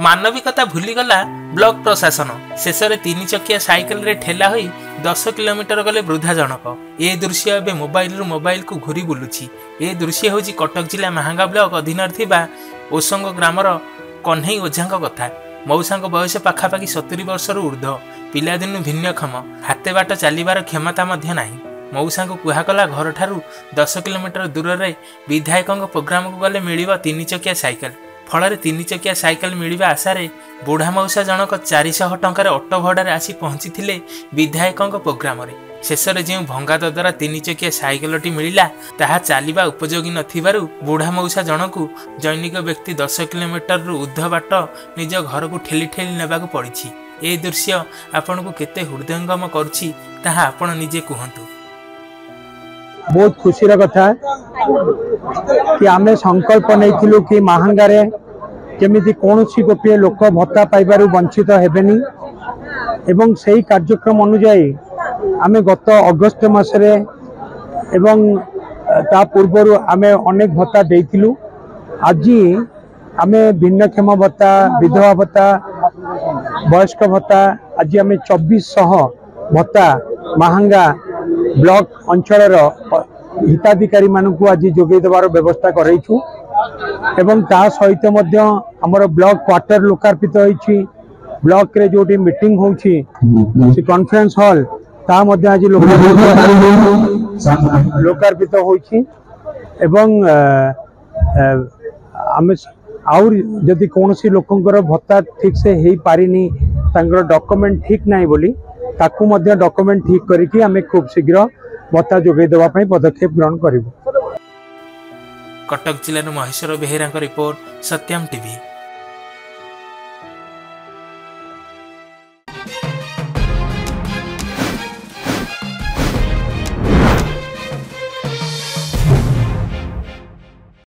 मानविकता भूलीगला block प्रशासन शेष में 3 चकिया साइकेल रे ठेला होई 10 किलोमीटर गले वृद्धा जनक। ए दृश्य एवं मोबाइल को घूरी बुलुछि। ए दृश्य होछि कटक जिला महांगा ब्लॉक अधीन थिबा ओसंग ग्रामर कन्हई ओझांक कथा। मौसांक बयस पाखापाखि 70 वर्षर ऊर्ध्व। पिलादिनु भिन्नक्षम, हाते बाट चलिबार क्षमता मध्य नाही। मौसांक कुहाकला घर ठारू 10 किलोमीटर दूर रे विधायक प्रोग्राम को गले मिलिबा 3 चकिया साइकेल। फल 3 चकिया साइकेल मिलिबा आशारे बुढ़ा मौसा जनक 400 टंकार ऑटो भड़ारे आसी पहुंची थिले विधायक प्रोग्राम रे। शेष में जो भंगा द्वारा 3 चकिया साइकेलटी मिला ताहा चलिबा उपयोगी नथिबारु बुढ़ा मौसा जनकू जैनिक व्यक्ति 10 किलोमीटर रु ऊर्ध्व बाट निज घर को ठेली ठेली नेबाकू पड़िछि। ए दृश्य आपन को केते हृदयंगम करछि ताहा आपण निजे कहंतु। बहुत खुशी कथा कि आमे संकल्प नहीं कि महांगारे केमिति कौनसी गोटे लोक भत्ता पाइबारु वंचित हेबेनी एवं सही कार्यक्रम अनुजाई आमे गत अगस्त मासरे एवं ता पूर्व आमे अनेक भत्ता देइथिलु। आज आमे भिन्नक्षम भत्ता, विधवा भत्ता, वयस्क भत्ता आज आमे 2400 भत्ता महांगा ब्लॉक अंचल हिताधिकारी मानक आज जोगे देवार व्यवस्था करैछु एवं ता सहित मध्य हमर ब्लॉक क्वार्टर लोकार्पित होइछि। ब्लॉक रे जोटी मीटिंग होउछि से कॉन्फ्रेंस हॉल ता मध्य आज लोकार्पित होइछि एवं आमे और जदि कोनोसी लोकंकर भत्ता ठीक से हेई पारिनी तांकर डॉक्यूमेंट ठीक नाही बोली ताकू मध्य डॉक्यूमेंट ठीक करिकि आमे खूब शीघ्र भत्ता जोगे देवा पई पदक्षेप ग्रहण करिबो। कटक जिल्ला महेश्वर बेहेरा रिपोर्ट, सत्यम टीवी।